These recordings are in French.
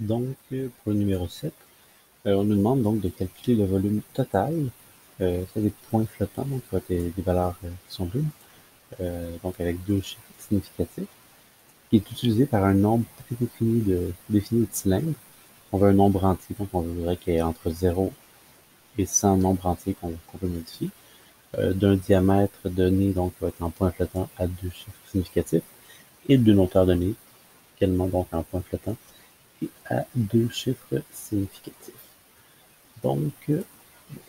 Pour le numéro 7, on nous demande donc de calculer le volume total. C'est des points flottants, donc ça va être des valeurs qui sont brunes, donc avec deux chiffres significatifs, qui est utilisé par un nombre prédéfini défini de cylindres. On veut un nombre entier, donc on voudrait qu'il y ait entre 0 et 100 nombres entiers qu'on peut modifier. D'un diamètre donné, donc va être en point flottant à deux chiffres significatifs, et d'une hauteur donnée, également donc en point flottant, et à deux chiffres significatifs. Donc,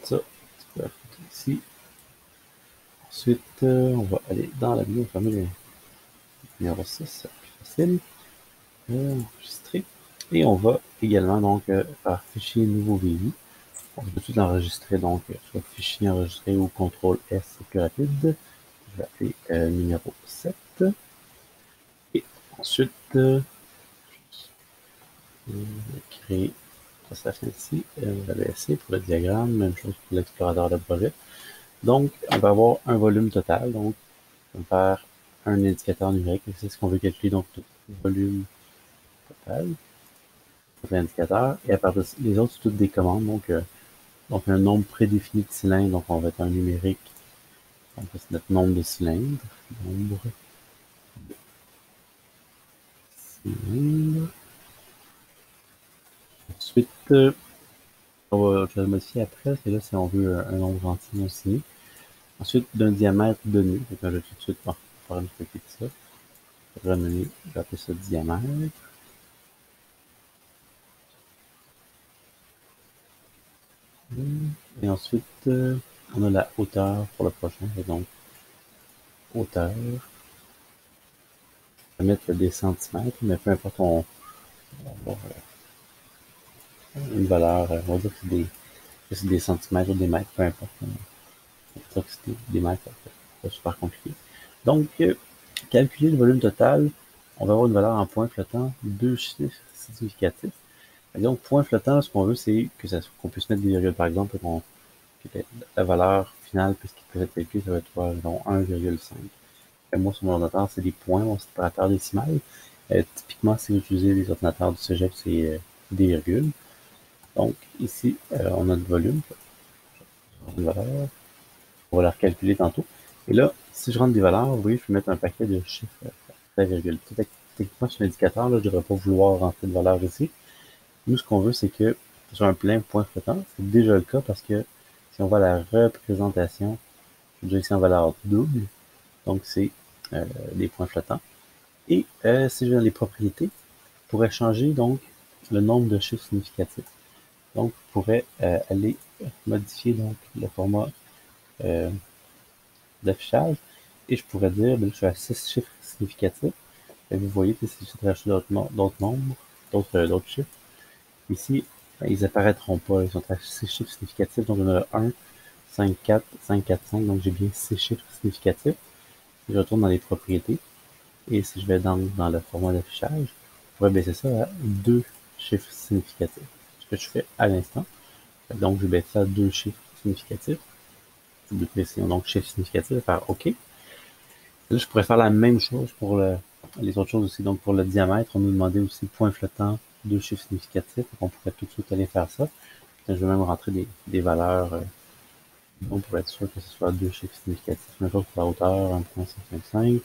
ça, tu peux ajouter ici. Ensuite, on va aller dans la vue, on va fermer le numéro 6, c'est plus facile. Enregistrer. Et on va également donc faire fichier nouveau VU. On peut tout enregistrer, donc soit fichier enregistré ou CTRL S, c'est plus rapide. Je vais appeler numéro 7. Et ensuite, créer ça fait ici, l'ABSC pour le diagramme, même chose pour l'explorateur de projet. Donc, on va avoir un volume total, donc on va faire un indicateur numérique, c'est ce qu'on veut calculer, donc le volume total, l'indicateur, et à part de les autres, c'est toutes des commandes, donc un nombre prédéfini de cylindres, donc on va être un numérique, donc c'est notre nombre de cylindres, nombre de cylindres. Ensuite, je vais le modifier après, c'est là si on veut un nombre entier non signé. Ensuite, d'un diamètre donné, donc je vais tout de suite faire une copie de ça. Je vais appeler ça diamètre. Et ensuite, on a la hauteur pour le prochain, et donc hauteur. Je vais mettre des centimètres, mais peu importe, on va avoir une valeur, on va dire que c'est des centimètres ou des mètres, peu importe. C'est que c'est des mètres, c'est pas super compliqué. Donc, calculer le volume total, on va avoir une valeur en points flottants, deux chiffres significatifs. Et donc, point flottant, ce qu'on veut, c'est qu'on puisse mettre des virgules, par exemple, que la valeur finale, puisqu'il peut être calculé, ça va être environ 1,5. Moi, sur mon ordinateur, c'est des points, mon séparateur décimal. Typiquement, si vous utilisez les ordinateurs du cégep, c'est des virgules. Donc, ici, on a le volume, une valeur. On va la recalculer tantôt. Et là, si je rentre des valeurs, vous voyez, je peux mettre un paquet de chiffres la virgule. Techniquement, sur l'indicateur, là, je ne devrais pas vouloir rentrer de valeur ici. Nous, ce qu'on veut, c'est que sur un plein point flottant, c'est déjà le cas parce que si on voit la représentation, je vais ici en valeur double, donc c'est les points flottants. Et si je vais dans les propriétés, je pourrais changer donc le nombre de chiffres significatifs. Donc, je pourrais aller modifier donc le format d'affichage et je pourrais dire, ben, je suis à 6 chiffres significatifs. Et vous voyez que si je rajouter d'autres nombres, d'autres chiffres, ici, ben, ils apparaîtront pas. Ils sont à 6 chiffres significatifs. Donc, on a 1, 5, 4, 5, 4, 5. Donc, j'ai bien 6 chiffres significatifs. Je retourne dans les propriétés. Et si je vais dans le format d'affichage, je pourrais baisser ça à 2 chiffres significatifs. Ce que je fais à l'instant. Donc, je vais baisser ça à 2 chiffres significatifs. Double précision. Donc, chiffre significatif, faire OK. Là, je pourrais faire la même chose pour les autres choses aussi. Donc, pour le diamètre, on nous demandait aussi point flottant, deux chiffres significatifs. Donc, on pourrait tout de suite aller faire ça. Je vais même rentrer des valeurs pour être sûr que ce soit deux chiffres significatifs. Même chose pour la hauteur, 1.55.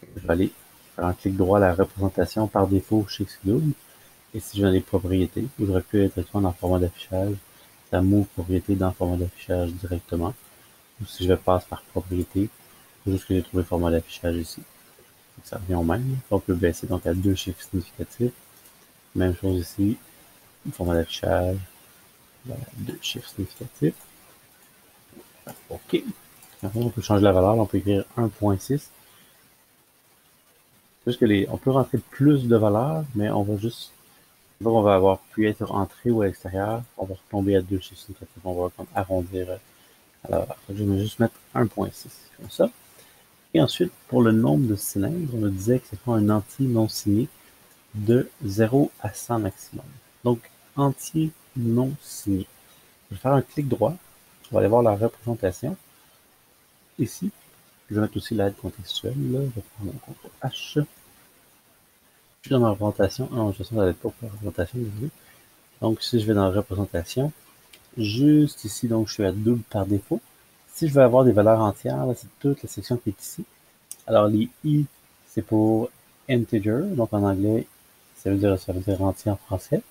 Je vais aller faire un clic droit à la représentation par défaut chez Xdoom. Et si j'ai les propriétés, j'aurais pu être dans le format d'affichage, ça move propriété dans le format d'affichage directement. Ou si je passe par propriété, c'est juste que j'ai trouvé le format d'affichage ici. Donc, ça revient au même. On peut baisser donc à deux chiffres significatifs. Même chose ici, format d'affichage, deux chiffres significatifs. OK. Après, on peut changer la valeur, on peut écrire 1.6. Juste que on peut rentrer plus de valeurs, mais on va juste, donc on va avoir pu être entré ou à l'extérieur, on va retomber à deux chiffres significatifs. On va comme arrondir à la valeur. Je vais juste mettre 1.6 comme ça. Et ensuite, pour le nombre de cylindres, on me disait que c'était un entier non signé de 0 à 100 maximum. Donc, entier non signé. Je vais faire un clic droit. On va aller voir la représentation. Ici, je vais mettre aussi l'aide contextuelle. Là. Je vais prendre mon CTRL H. suis dans ma représentation. Ah non, je sens que ça va être pas pour la représentation, désolé. Donc, si je vais dans la représentation, juste ici, donc je suis à double par défaut. Si je veux avoir des valeurs entières, là, c'est toute la section qui est ici. Alors, les i, c'est pour integer, donc en anglais, ça veut dire entier en français.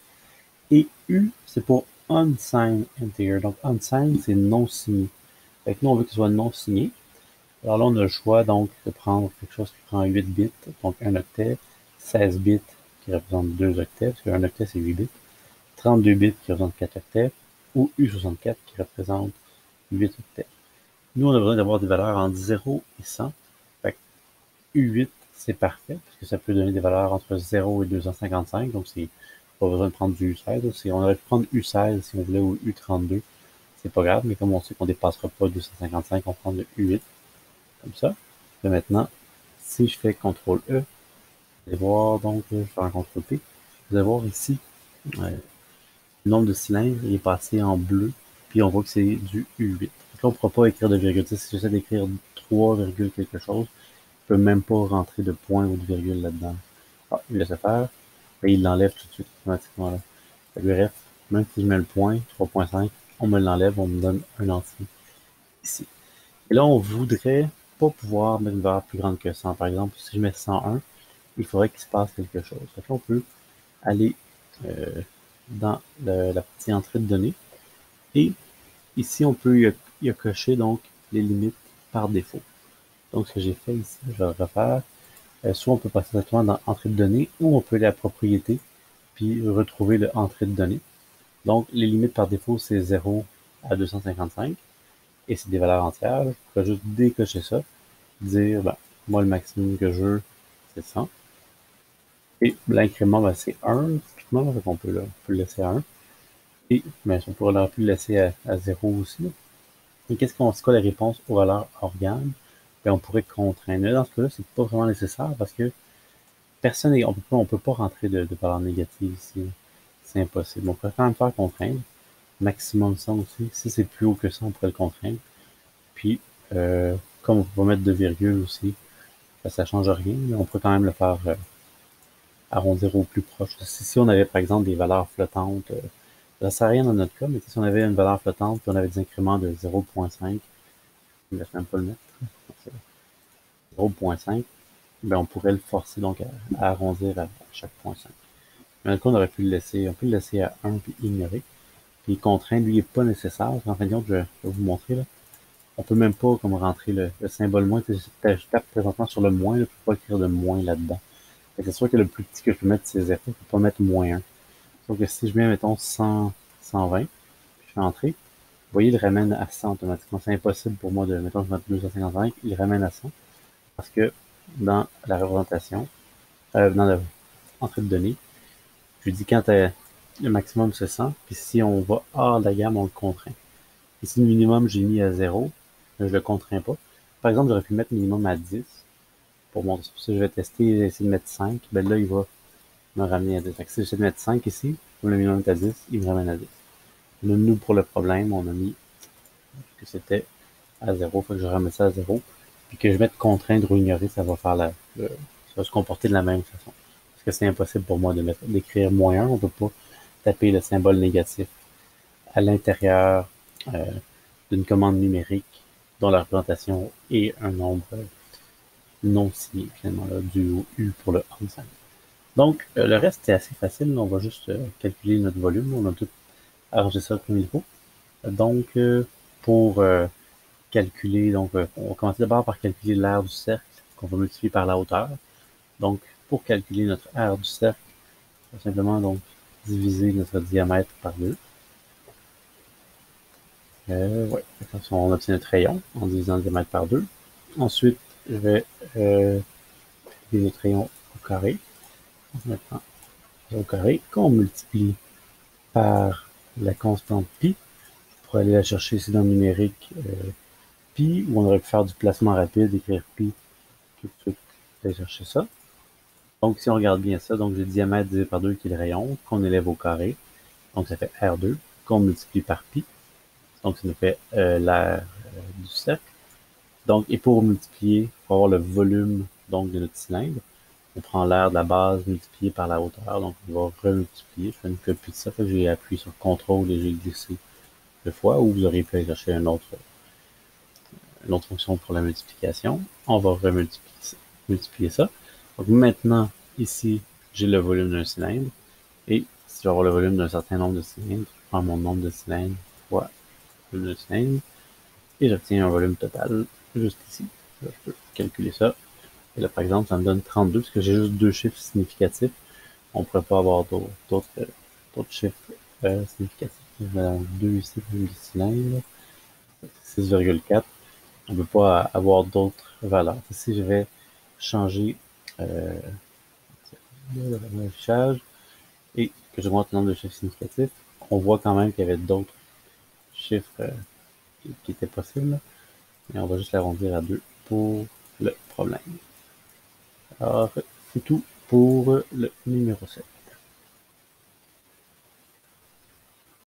Et u, c'est pour unsigned integer. Donc, unsigned, c'est non signé. Fait que nous, on veut que ce soit non signé. Alors là, on a le choix, donc, de prendre quelque chose qui prend 8 bits, donc un octet, 16 bits qui représente 2 octets, parce qu'un octet, c'est 8 bits, 32 bits qui représentent 4 octets, ou U64 qui représente 8 octets. Nous, on a besoin d'avoir des valeurs entre 0 et 100. Fait que U8, c'est parfait, parce que ça peut donner des valeurs entre 0 et 255, donc c'est pas besoin de prendre du U16. On aurait pu prendre U16 si on voulait, ou U32, c'est pas grave, mais comme on sait qu'on dépassera pas 255, on prend le U8, comme ça. Et maintenant, si je fais CTRL E, vous allez voir, donc, je vais faire un CTRL P, vous allez voir ici, le nombre de cylindres il est passé en bleu, puis on voit que c'est du U8. Donc là, on ne pourra pas écrire de virgule. Si j'essaie d'écrire 3, quelque chose, je ne peux même pas rentrer de point ou de virgule là-dedans. Ah, il laisse faire, et il l'enlève tout de suite automatiquement là. Bref, même si je mets le point, 3.5, on me l'enlève, on me donne un entier ici. Et là, on voudrait pas pouvoir mettre une valeur plus grande que 100. Par exemple, si je mets 101, il faudrait qu'il se passe quelque chose. Donc là, on peut aller dans la petite entrée de données. Et ici, on peut y cocher donc les limites par défaut. Donc, ce que j'ai fait ici, je vais le refaire. Soit on peut passer directement dans entrée de données, ou on peut aller à propriété, puis retrouver le entrée de données. Donc, les limites par défaut, c'est 0 à 255, et c'est des valeurs entières. Je pourrais juste décocher ça, dire, ben, moi, le maximum que je veux, c'est 100. Et l'incrément, ben, c'est 1, typiquement, donc on peut le laisser à 1. Et, mais on pourrait le laisser à 0 aussi. Et c'est quoi la réponse aux valeurs organes? Ben, on pourrait contraindre. Mais dans ce cas-là, c'est pas vraiment nécessaire parce que on peut pas rentrer de valeurs négatives ici. C'est impossible. On pourrait quand même faire contraindre. Maximum 100 aussi. Si c'est plus haut que ça, on pourrait le contraindre. Puis, comme on peut pas mettre de virgule aussi, ben, ça change rien, mais on pourrait quand même le faire arrondir au plus proche. Si on avait par exemple des valeurs flottantes, ça sert à rien dans notre cas, mais si on avait une valeur flottante, puis on avait des incréments de 0.5, je ne laisse même pas le mettre, 0.5, ben on pourrait le forcer donc à arrondir à chaque point 5. Mais dans le cas, on aurait pu le laisser, on peut le laisser à 1 puis ignorer. Puis contraint, lui, n'est pas nécessaire. En fin de compte, je vais vous montrer là. On peut même pas comme rentrer le symbole moins. Je tape présentement sur le moins, je ne peux pas écrire de moins là-dedans. C'est sûr que le plus petit que je peux mettre, c'est 0. Je ne peux pas mettre moins 1. Donc si je mets, mettons, 100, 120, puis je fais entrer, vous voyez, il ramène à 100 automatiquement. C'est impossible pour moi de, mettons, je mets 255, il ramène à 100. Parce que dans la représentation, dans l'entrée de données, je lui dis quand le maximum c'est 100, puis si on va hors de la gamme, on le contraint. Ici, le minimum, j'ai mis à 0, mais je le contrains pas. Par exemple, j'aurais pu mettre minimum à 10 pour montrer. Si je vais tester, essayer de mettre 5, ben là, il va me ramener à 10. Fait que si j'essaie de mettre 5 ici, comme le minimum est à 10, il me ramène à 10. Là, nous, pour le problème, on a mis que c'était à 0, faut que je remette ça à 0. Puis que je mette contraindre ou ignorer, ça va faire ça va se comporter de la même façon. Parce que c'est impossible pour moi d'écrire moins 1, on peut pas taper le symbole négatif à l'intérieur d'une commande numérique dont la représentation est un nombre non signé, finalement, là, du U pour le unsigned. Donc, le reste, c'est assez facile. On va juste calculer notre volume. On a tout arrangé ça comme il faut. Donc, pour calculer, donc, on va commencer d'abord par calculer l'aire du cercle qu'on va multiplier par la hauteur. Donc, pour calculer notre aire du cercle, on va simplement donc diviser notre diamètre par 2. Ouais, on obtient notre rayon en divisant le diamètre par 2. Ensuite, je vais diviser notre rayon au carré. Maintenant, au carré, qu'on multiplie par la constante pi, pour aller la chercher ici dans le numérique pi, où on aurait pu faire du placement rapide, écrire pi, tout de suite, aller chercher ça. Donc, si on regarde bien ça, donc j'ai le diamètre divisé par 2 qui est le rayon, qu'on élève au carré, donc ça fait R2, qu'on multiplie par pi, donc ça nous fait l'aire du cercle. Donc, et pour multiplier, pour avoir le volume donc de notre cylindre, on prend l'air de la base multiplié par la hauteur, donc on va remultiplier. Je fais une copie de ça, fait que j'ai appuyé sur CTRL et j'ai glissé deux fois, ou vous auriez pu aller chercher une autre fonction pour la multiplication. On va multiplier ça. Donc maintenant, ici, j'ai le volume d'un cylindre, et si je veux avoir le volume d'un certain nombre de cylindres, je prends mon nombre de cylindres fois le volume de cylindres, et j'obtiens un volume total juste ici. Là, je peux calculer ça. Et là, par exemple, ça me donne 32, parce que j'ai juste deux chiffres significatifs. On ne pourrait pas avoir d'autres chiffres significatifs. Je vais 2 ici pour le cylindre, 6,4. On ne peut pas avoir d'autres valeurs. Si je vais changer l'affichage et que je montre le nombre de chiffres significatifs, on voit quand même qu'il y avait d'autres chiffres qui étaient possibles. Et on va juste l'arrondir à 2 pour le problème. Alors, c'est tout pour le numéro 7.